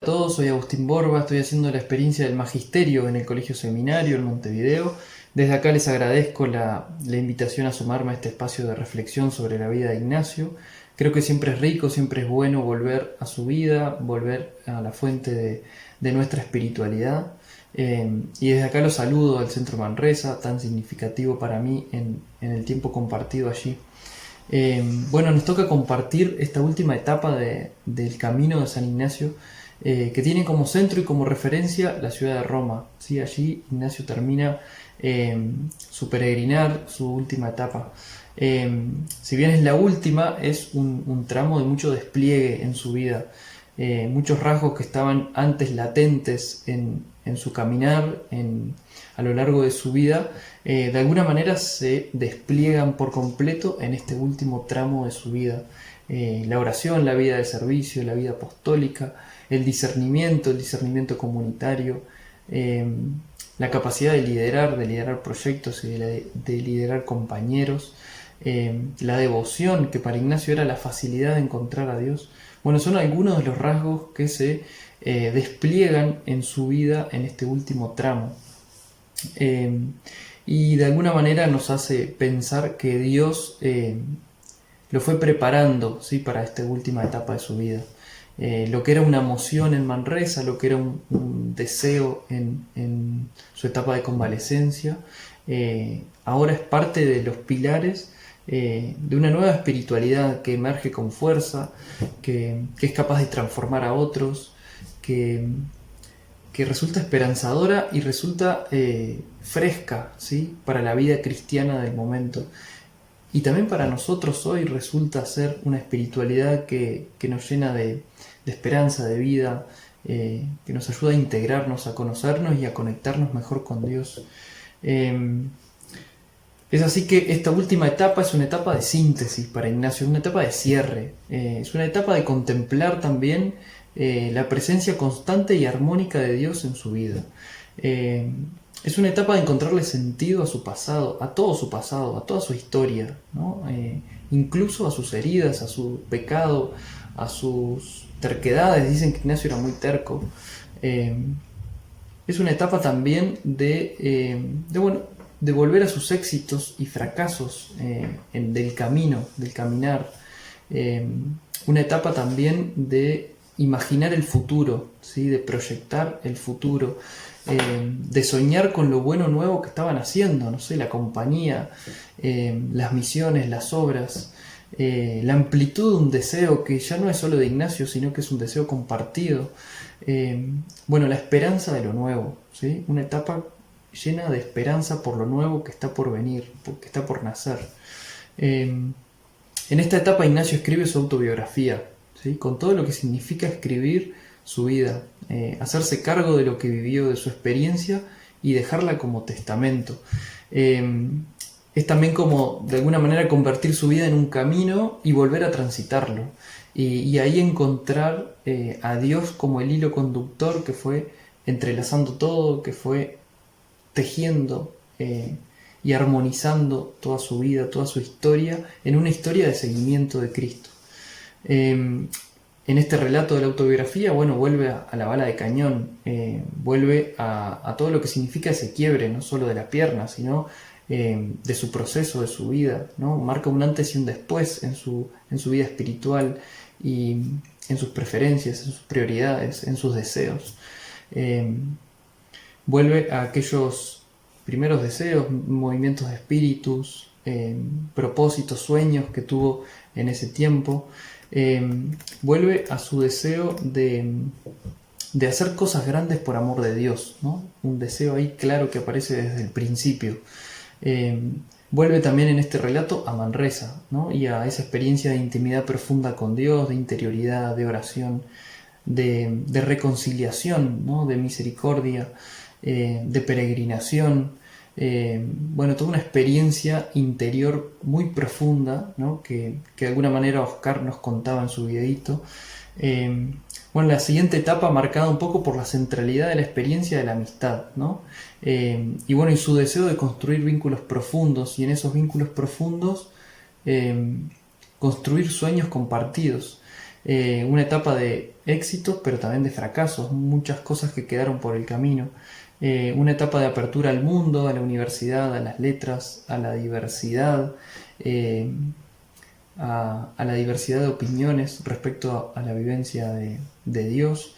todos, soy Agustín Borba, estoy haciendo la experiencia del magisterio en el Colegio Seminario en Montevideo. Desde acá les agradezco la invitación a sumarme a este espacio de reflexión sobre la vida de Ignacio. Creo que siempre es rico, siempre es bueno volver a su vida, volver a la fuente de nuestra espiritualidad. Y desde acá los saludo al Centro Manresa, tan significativo para mí en el tiempo compartido allí. Bueno, nos toca compartir esta última etapa del camino de San Ignacio, que tiene como centro y como referencia la ciudad de Roma. ¿Sí? Allí Ignacio termina su peregrinar, su última etapa. Si bien es la última, es un tramo de mucho despliegue en su vida. Muchos rasgos que estaban antes latentes en su caminar, a lo largo de su vida, de alguna manera se despliegan por completo en este último tramo de su vida. La oración, la vida de servicio, la vida apostólica, el discernimiento comunitario, la capacidad de liderar proyectos y de liderar compañeros, la devoción, que para Ignacio era la facilidad de encontrar a Dios. Bueno, son algunos de los rasgos que se despliegan en su vida en este último tramo. Y de alguna manera nos hace pensar que Dios lo fue preparando, ¿sí?, para esta última etapa de su vida. Lo que era una emoción en Manresa, lo que era un deseo en su etapa de convalecencia, ahora es parte de los pilares de una nueva espiritualidad que emerge con fuerza, que es capaz de transformar a otros, que resulta esperanzadora y resulta fresca, ¿sí?, para la vida cristiana del momento. Y también para nosotros hoy resulta ser una espiritualidad que nos llena de esperanza, de vida, que nos ayuda a integrarnos, a conocernos y a conectarnos mejor con Dios. Es así que esta última etapa es una etapa de síntesis para Ignacio, una etapa de cierre. Es una etapa de contemplar también la presencia constante y armónica de Dios en su vida. Es una etapa de encontrarle sentido a su pasado, a todo su pasado, a toda su historia, ¿no? Incluso a sus heridas, a su pecado, a sus terquedades. Dicen que Ignacio era muy terco. Es una etapa también de volver a sus éxitos y fracasos del camino, del caminar. Una etapa también de imaginar el futuro, ¿sí?, de proyectar el futuro, de soñar con lo bueno nuevo que estaban haciendo, no sé, la compañía, las misiones, las obras, la amplitud de un deseo que ya no es solo de Ignacio, sino que es un deseo compartido. La esperanza de lo nuevo, ¿sí?, una etapa llena de esperanza por lo nuevo que está por venir, que está por nacer. En esta etapa Ignacio escribe su autobiografía, ¿sí?, con todo lo que significa escribir su vida, hacerse cargo de lo que vivió, de su experiencia y dejarla como testamento. Es también como, de alguna manera, convertir su vida en un camino y volver a transitarlo. Y ahí encontrar a Dios como el hilo conductor que fue entrelazando todo, que fue tejiendo y armonizando toda su vida, toda su historia, en una historia de seguimiento de Cristo. En este relato de la autobiografía, vuelve a la bala de cañón, vuelve a todo lo que significa ese quiebre, no solo de la pierna, sino de su proceso, de su vida, ¿no? Marca un antes y un después en su vida espiritual y en sus preferencias, en sus prioridades, en sus deseos. Vuelve a aquellos primeros deseos, movimientos de espíritus, propósitos, sueños que tuvo en ese tiempo. Vuelve a su deseo de hacer cosas grandes por amor de Dios, ¿no? Un deseo ahí claro que aparece desde el principio. Vuelve también en este relato a Manresa, ¿no?, y a esa experiencia de intimidad profunda con Dios, de interioridad, de oración, de reconciliación, ¿no?, de misericordia, de peregrinación. Toda una experiencia interior muy profunda, ¿no?, que de alguna manera Oscar nos contaba en su videíto. La siguiente etapa marcada un poco por la centralidad de la experiencia de la amistad, ¿no? Y su deseo de construir vínculos profundos, y en esos vínculos profundos construir sueños compartidos. una etapa de éxitos, pero también de fracasos, muchas cosas que quedaron por el camino. Una etapa de apertura al mundo, a la universidad, a las letras, a la diversidad, a la diversidad de opiniones respecto a la vivencia de Dios.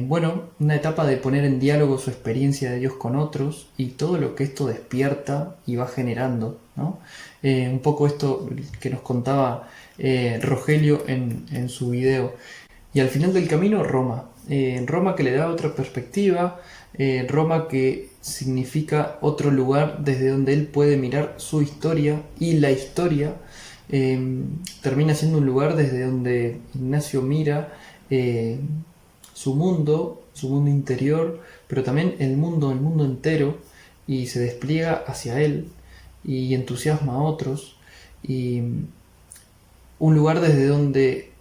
Bueno, una etapa de poner en diálogo su experiencia de Dios con otros y todo lo que esto despierta y va generando, ¿no? Un poco esto que nos contaba Rogelio en su video. Y al final del camino, Roma. Roma que le da otra perspectiva, Roma que significa otro lugar desde donde él puede mirar su historia, y la historia termina siendo un lugar desde donde Ignacio mira su mundo interior, pero también el mundo entero, y se despliega hacia él y entusiasma a otros, y un lugar desde donde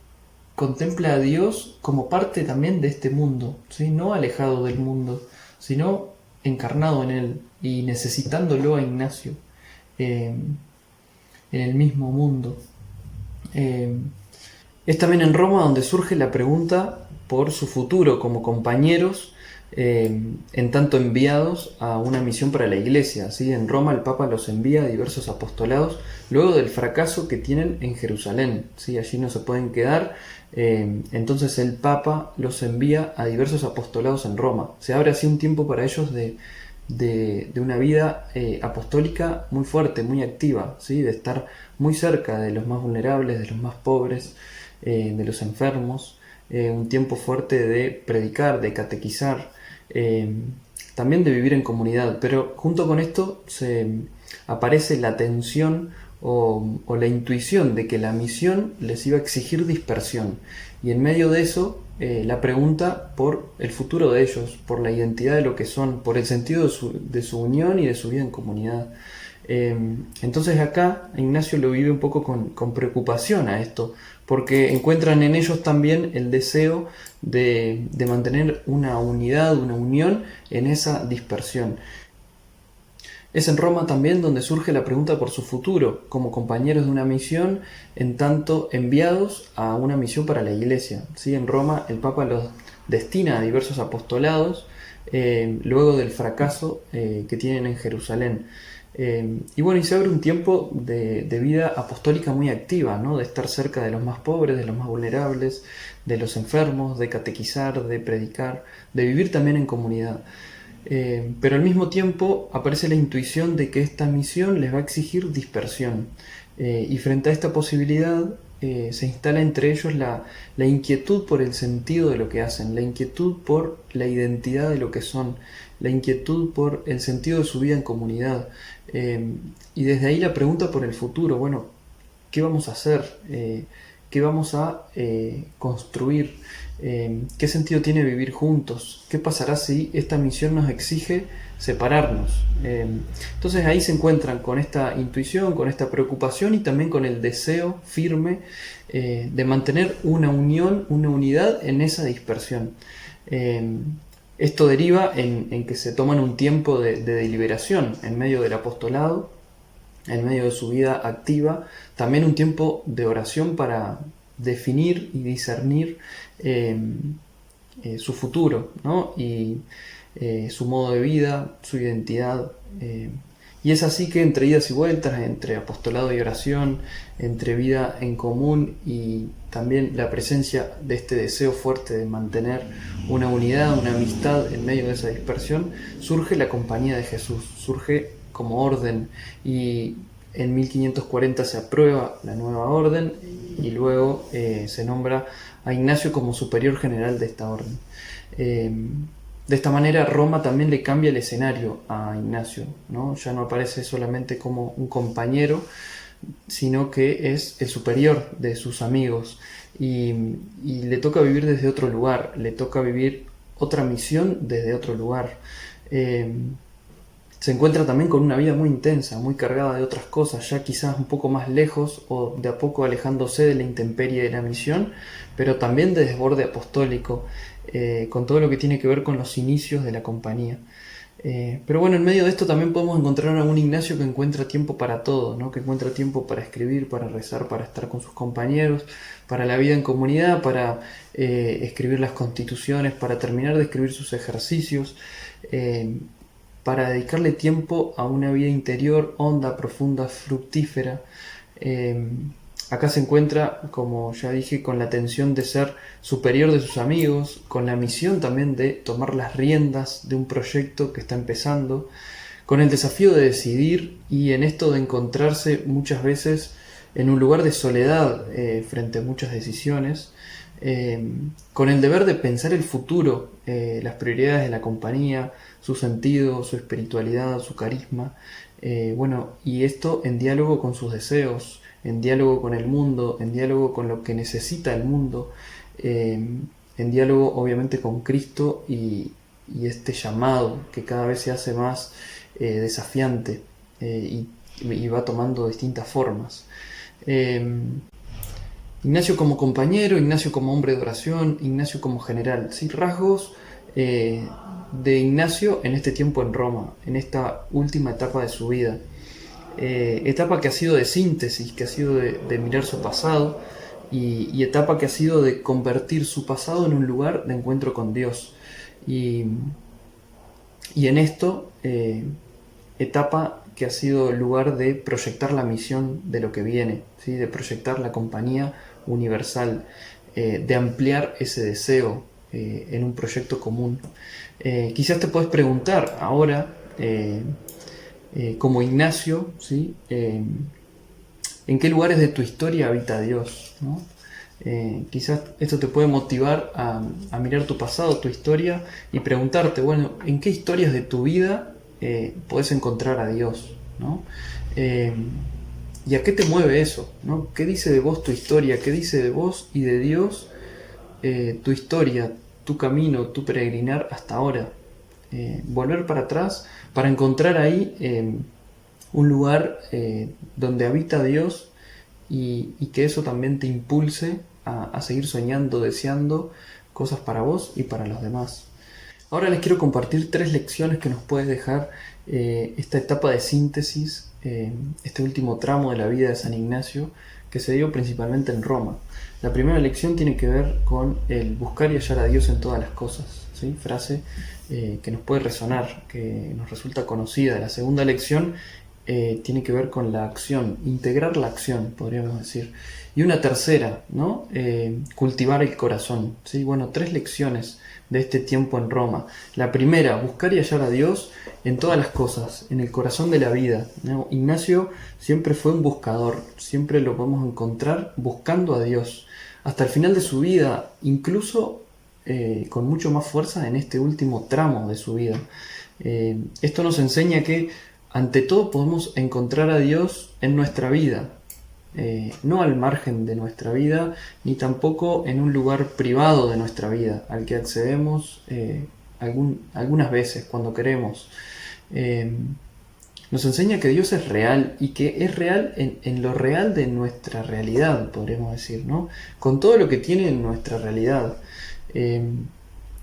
contempla a Dios como parte también de este mundo, ¿sí? No alejado del mundo, sino encarnado en él y necesitándolo a Ignacio en el mismo mundo. Es también en Roma donde surge la pregunta por su futuro como compañeros, en tanto enviados a una misión para la Iglesia, ¿sí? En Roma el Papa los envía a diversos apostolados luego del fracaso que tienen en Jerusalén, ¿sí? Allí no se pueden quedar, entonces el Papa los envía a diversos apostolados en Roma. Se abre así un tiempo para ellos de una vida apostólica muy fuerte, muy activa, ¿sí? De estar muy cerca de los más vulnerables, de los más pobres, de los enfermos, un tiempo fuerte de predicar, de catequizar, también de vivir en comunidad. Pero junto con esto aparece la tensión o la intuición de que la misión les iba a exigir dispersión, y en medio de eso la pregunta por el futuro de ellos, por la identidad de lo que son, por el sentido de su unión y de su vida en comunidad. Entonces acá Ignacio lo vive un poco con preocupación a esto, porque encuentran en ellos también el deseo de mantener una unidad, una unión en esa dispersión. Es en Roma también donde surge la pregunta por su futuro, como compañeros de una misión, en tanto enviados a una misión para la Iglesia, ¿sí? En Roma el Papa los destina a diversos apostolados, luego del fracaso que tienen en Jerusalén. Y bueno, y se abre un tiempo de vida apostólica muy activa, ¿no? De estar cerca de los más pobres, de los más vulnerables, de los enfermos, de catequizar, de predicar, de vivir también en comunidad. Pero al mismo tiempo aparece la intuición de que esta misión les va a exigir dispersión. Y frente a esta posibilidad se instala entre ellos la inquietud por el sentido de lo que hacen, la inquietud por la identidad de lo que son, la inquietud por el sentido de su vida en comunidad. Y desde ahí la pregunta por el futuro, bueno, ¿qué vamos a hacer? ¿Qué vamos a construir? ¿Qué sentido tiene vivir juntos? ¿Qué pasará si esta misión nos exige separarnos? Entonces ahí se encuentran con esta intuición, con esta preocupación y también con el deseo firme de mantener una unión, una unidad en esa dispersión. Esto deriva en que se toman un tiempo de deliberación en medio del apostolado, en medio de su vida activa, también un tiempo de oración para definir y discernir su futuro, ¿no? Y su modo de vida, su identidad. Y es así que entre idas y vueltas, entre apostolado y oración, entre vida en común y también la presencia de este deseo fuerte de mantener una unidad, una amistad en medio de esa dispersión, surge la Compañía de Jesús, surge como orden, y en 1540 se aprueba la nueva orden y luego se nombra a Ignacio como superior general de esta orden. De esta manera Roma también le cambia el escenario a Ignacio, ¿no? Ya no aparece solamente como un compañero, sino que es el superior de sus amigos, y le toca vivir desde otro lugar, le toca vivir otra misión desde otro lugar. Se encuentra también con una vida muy intensa, muy cargada de otras cosas, ya quizás un poco más lejos o de a poco alejándose de la intemperie de la misión, pero también de desborde apostólico, con todo lo que tiene que ver con los inicios de la compañía. Pero bueno, en medio de esto también podemos encontrar a un Ignacio que encuentra tiempo para todo, ¿no? Que encuentra tiempo para escribir, para rezar, para estar con sus compañeros, para la vida en comunidad, para escribir las constituciones, para terminar de escribir sus ejercicios, para dedicarle tiempo a una vida interior honda, profunda, fructífera. Acá se encuentra, como ya dije, con la tensión de ser superior de sus amigos, con la misión también de tomar las riendas de un proyecto que está empezando, con el desafío de decidir y en esto de encontrarse muchas veces en un lugar de soledad frente a muchas decisiones, con el deber de pensar el futuro, las prioridades de la compañía, su sentido, su espiritualidad, su carisma, y esto en diálogo con sus deseos, en diálogo con el mundo, en diálogo con lo que necesita el mundo, en diálogo obviamente con Cristo y este llamado que cada vez se hace más desafiante y va tomando distintas formas. Ignacio como compañero, Ignacio como hombre de oración, Ignacio como general, ¿sí? Rasgos de Ignacio en este tiempo en Roma, en esta última etapa de su vida. Etapa que ha sido de síntesis, que ha sido de mirar su pasado y etapa que ha sido de convertir su pasado en un lugar de encuentro con Dios. Y en esto, etapa que ha sido lugar de proyectar la misión de lo que viene, ¿sí? De proyectar la compañía universal, de ampliar ese deseo en un proyecto común. Quizás te puedes preguntar ahora, como Ignacio, ¿sí? ¿En qué lugares de tu historia habita Dios, ¿no? Quizás esto te puede motivar a mirar tu pasado, tu historia y preguntarte, bueno, ¿en qué historias de tu vida podés encontrar a Dios, ¿no? ¿Y a qué te mueve eso, ¿no? ¿Qué dice de vos tu historia? ¿Qué dice de vos y de Dios tu historia, tu camino, tu peregrinar hasta ahora? Volver para atrás para encontrar ahí un lugar donde habita Dios y que eso también te impulse a seguir soñando, deseando cosas para vos y para los demás. Ahora les quiero compartir 3 lecciones que nos puede dejar esta etapa de síntesis, este último tramo de la vida de San Ignacio que se dio principalmente en Roma. La primera lección tiene que ver con el buscar y hallar a Dios en todas las cosas, ¿sí? Frase que nos puede resonar, que nos resulta conocida. La segunda lección tiene que ver con la acción, integrar la acción, podríamos decir. Y una tercera, ¿no? Cultivar el corazón, ¿sí? Bueno, 3 lecciones de este tiempo en Roma. La primera, buscar y hallar a Dios en todas las cosas, en el corazón de la vida, ¿no? Ignacio siempre fue un buscador, siempre lo podemos encontrar buscando a Dios, hasta el final de su vida, incluso con mucho más fuerza en este último tramo de su vida. Esto nos enseña que ante todo podemos encontrar a Dios en nuestra vida, no al margen de nuestra vida, ni tampoco en un lugar privado de nuestra vida, al que accedemos algunas veces cuando queremos. Nos enseña que Dios es real y que es real en lo real de nuestra realidad, podríamos decir, ¿no? Con todo lo que tiene en nuestra realidad.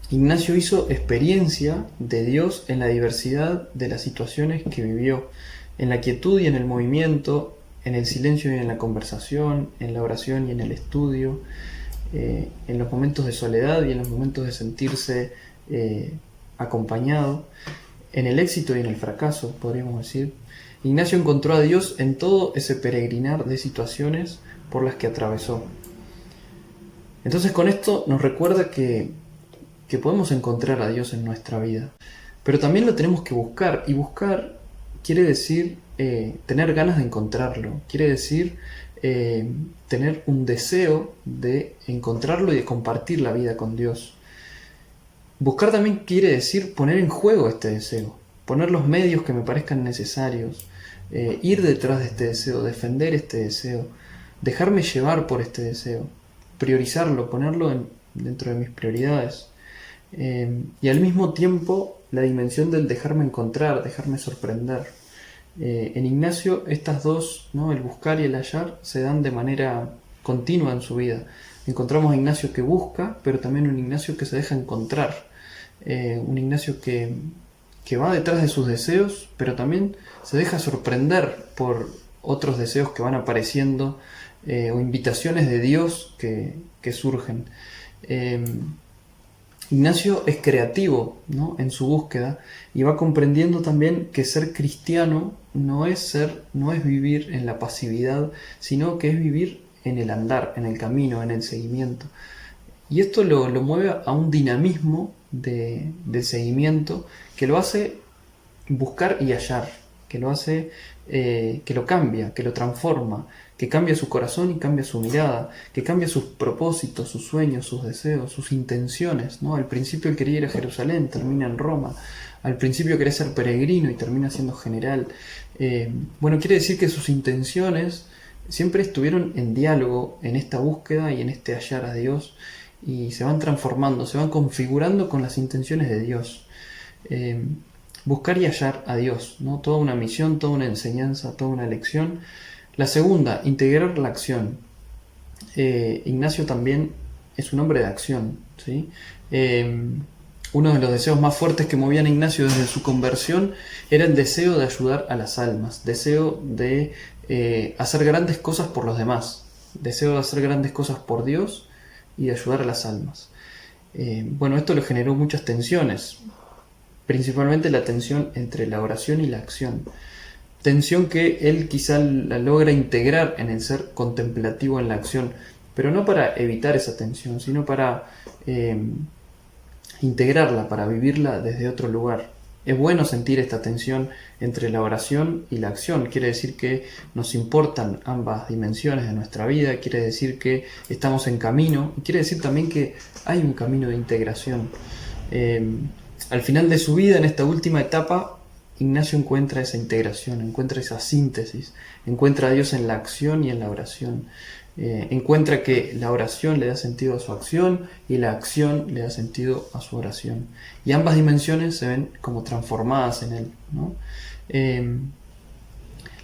Ignacio hizo experiencia de Dios en la diversidad de las situaciones que vivió, en la quietud y en el movimiento, en el silencio y en la conversación, en la oración y en el estudio, en los momentos de soledad y en los momentos de sentirse acompañado, en el éxito y en el fracaso, podríamos decir. Ignacio encontró a Dios en todo ese peregrinar de situaciones por las que atravesó. Entonces con esto nos recuerda que podemos encontrar a Dios en nuestra vida, pero también lo tenemos que buscar, y buscar quiere decir tener ganas de encontrarlo, quiere decir tener un deseo de encontrarlo y de compartir la vida con Dios. Buscar también quiere decir poner en juego este deseo, poner los medios que me parezcan necesarios, ir detrás de este deseo, defender este deseo, dejarme llevar por este deseo, priorizarlo, ponerlo dentro de mis prioridades. Y al mismo tiempo la dimensión del dejarme encontrar, dejarme sorprender. En Ignacio estas dos, ¿no? El buscar y el hallar, se dan de manera continua en su vida. Encontramos a Ignacio que busca, pero también un Ignacio que se deja encontrar, un Ignacio que que va detrás de sus deseos, pero también se deja sorprender por otros deseos que van apareciendo o invitaciones de Dios que surgen. Eh, Ignacio es creativo, ¿no?, en su búsqueda, y va comprendiendo también que ser cristiano no es vivir en la pasividad, sino que es vivir en el andar, en el camino, en el seguimiento. Y esto lo mueve a un dinamismo de seguimiento que lo hace buscar y hallar, que lo hace, que lo cambia, que lo transforma, que cambia su corazón y cambia su mirada, que cambia sus propósitos, sus sueños, sus deseos, sus intenciones, ¿no? Al principio él quería ir a Jerusalén, termina en Roma. Al principio quería ser peregrino y termina siendo general. Bueno, quiere decir que sus intenciones siempre estuvieron en diálogo en esta búsqueda y en este hallar a Dios, y se van transformando, se van configurando con las intenciones de Dios. Buscar y hallar a Dios, ¿no? Toda una misión, toda una enseñanza, toda una lección. La segunda, integrar la acción. Ignacio también es un hombre de acción, ¿sí? Uno de los deseos más fuertes que movían a Ignacio desde su conversión era el deseo de ayudar a las almas, deseo de hacer grandes cosas por los demás, deseo de hacer grandes cosas por Dios y de ayudar a las almas. Bueno, esto le generó muchas tensiones, principalmente la tensión entre la oración y la acción. Tensión que él quizá la logra integrar en el ser contemplativo en la acción, pero no para evitar esa tensión, sino para integrarla, para vivirla desde otro lugar. Es bueno sentir esta tensión entre la oración y la acción. Quiere decir que nos importan ambas dimensiones de nuestra vida, quiere decir que estamos en camino, y quiere decir también que hay un camino de integración. Al final de su vida, en esta última etapa, Ignacio encuentra esa integración, encuentra esa síntesis, encuentra a Dios en la acción y en la oración. Encuentra que la oración le da sentido a su acción y la acción le da sentido a su oración. Y ambas dimensiones se ven como transformadas en él, ¿no?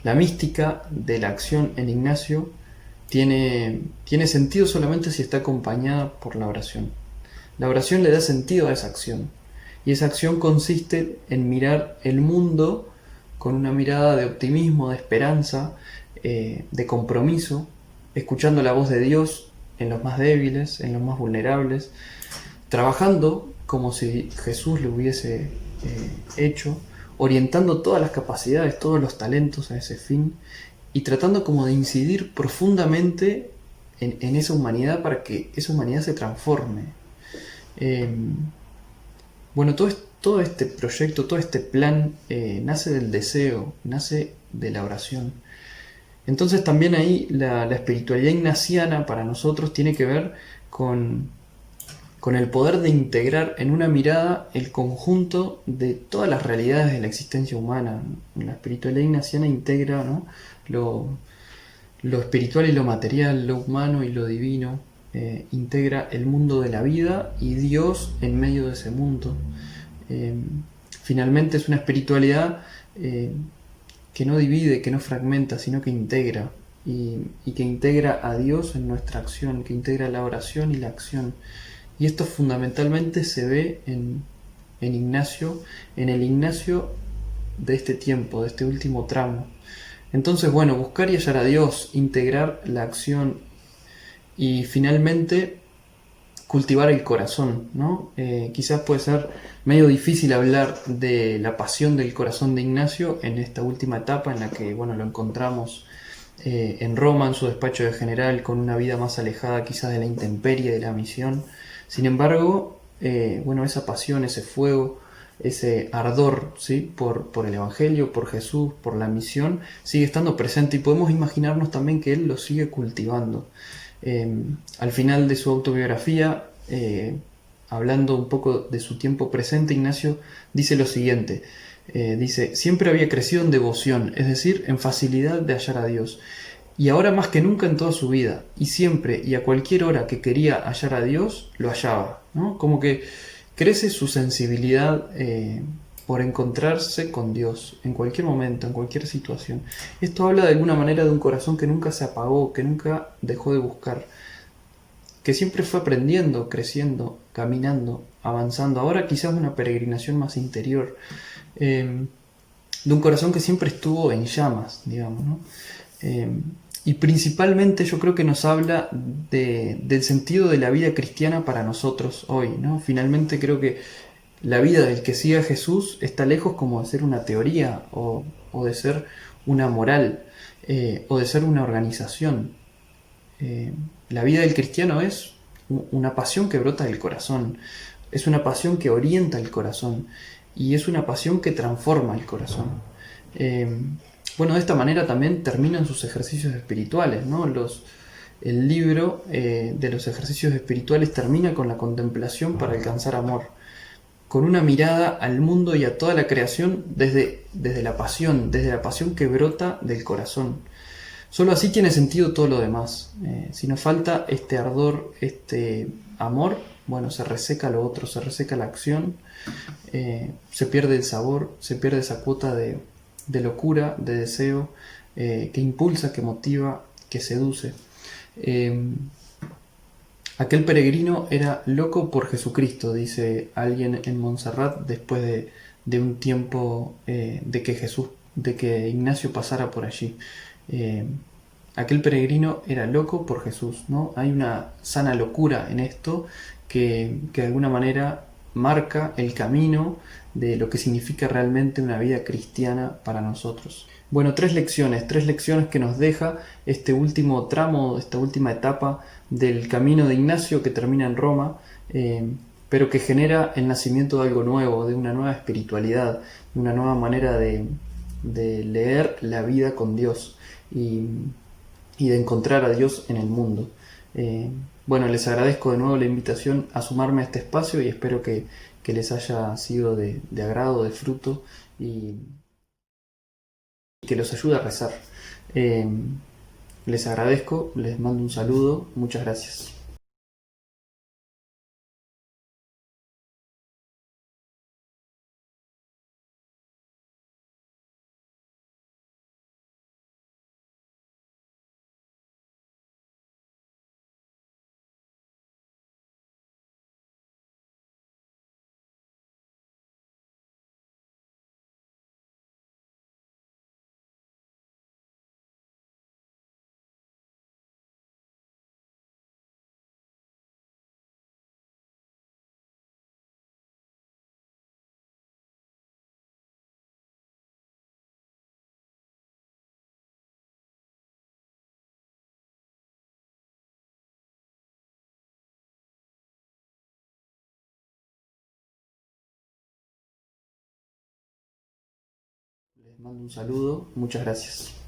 La mística de la acción en Ignacio tiene sentido solamente si está acompañada por la oración. La oración le da sentido a esa acción. Y esa acción consiste en mirar el mundo con una mirada de optimismo, de esperanza, de compromiso, escuchando la voz de Dios en los más débiles, en los más vulnerables, trabajando como si Jesús lo hubiese hecho, orientando todas las capacidades, todos los talentos a ese fin, y tratando como de incidir profundamente en esa humanidad para que esa humanidad se transforme. Bueno, todo este proyecto, todo este plan nace del deseo, nace de la oración. Entonces también ahí la espiritualidad ignaciana para nosotros tiene que ver con el poder de integrar en una mirada el conjunto de todas las realidades de la existencia humana. La espiritualidad ignaciana integra, ¿no?, lo espiritual y lo material, lo humano y lo divino. Integra el mundo de la vida y Dios en medio de ese mundo. Finalmente es una espiritualidad que no divide, que no fragmenta, sino que integra, y que integra a Dios en nuestra acción, que integra la oración y la acción. Y esto fundamentalmente se ve en Ignacio, en el Ignacio de este tiempo, de este último tramo. Entonces, bueno, buscar y hallar a Dios, integrar la acción y finalmente cultivar el corazón, ¿no? Quizás puede ser medio difícil hablar de la pasión del corazón de Ignacio en esta última etapa en la que, bueno, lo encontramos en Roma, en su despacho de general, con una vida más alejada quizás de la intemperie, de la misión. Sin embargo, bueno, esa pasión, ese fuego, ese ardor, ¿sí?, por el Evangelio, por Jesús, por la misión, sigue estando presente, y podemos imaginarnos también que él lo sigue cultivando. Al final de su autobiografía, hablando un poco de su tiempo presente, Ignacio dice lo siguiente. Dice: siempre había crecido en devoción, es decir, en facilidad de hallar a Dios, y ahora más que nunca en toda su vida, y siempre y a cualquier hora que quería hallar a Dios, lo hallaba, ¿no? Como que crece su sensibilidad por encontrarse con Dios en cualquier momento, en cualquier situación. Esto habla de alguna manera de un corazón que nunca se apagó, que nunca dejó de buscar, que siempre fue aprendiendo, creciendo, caminando, avanzando. Ahora quizás una peregrinación más interior, de un corazón que siempre estuvo en llamas, digamos, ¿no? Eh, y principalmente yo creo que nos habla del sentido de la vida cristiana para nosotros hoy, ¿no? Finalmente creo que la vida del que sigue a Jesús está lejos como de ser una teoría o de ser una moral o de ser una organización. Eh, la vida del cristiano es una pasión que brota del corazón, es una pasión que orienta el corazón y es una pasión que transforma el corazón. Eh, bueno, de esta manera también terminan sus ejercicios espirituales, ¿no? El libro de los ejercicios espirituales termina con la contemplación para alcanzar amor, con una mirada al mundo y a toda la creación desde la pasión que brota del corazón. Solo así tiene sentido todo lo demás. Si nos falta este ardor, este amor, bueno, se reseca lo otro, se reseca la acción, se pierde el sabor, se pierde esa cuota de locura, de deseo, que impulsa, que motiva, que seduce. Eh, Aquel peregrino era loco por Jesucristo, dice alguien en Montserrat después de un tiempo de que Ignacio pasara por allí. Eh, Aquel peregrino era loco por Jesús, ¿no? Hay una sana locura en esto que de alguna manera marca el camino de lo que significa realmente una vida cristiana para nosotros. Bueno, tres lecciones que nos deja este último tramo, esta última etapa del camino de Ignacio que termina en Roma, pero que genera el nacimiento de algo nuevo, de una nueva espiritualidad, de una nueva manera de leer la vida con Dios y de encontrar a Dios en el mundo. Bueno, les agradezco de nuevo la invitación a sumarme a este espacio y espero que les haya sido de agrado, de fruto y que los ayude a rezar. Eh, Les agradezco, les mando un saludo, muchas gracias. Les mando un saludo, muchas gracias.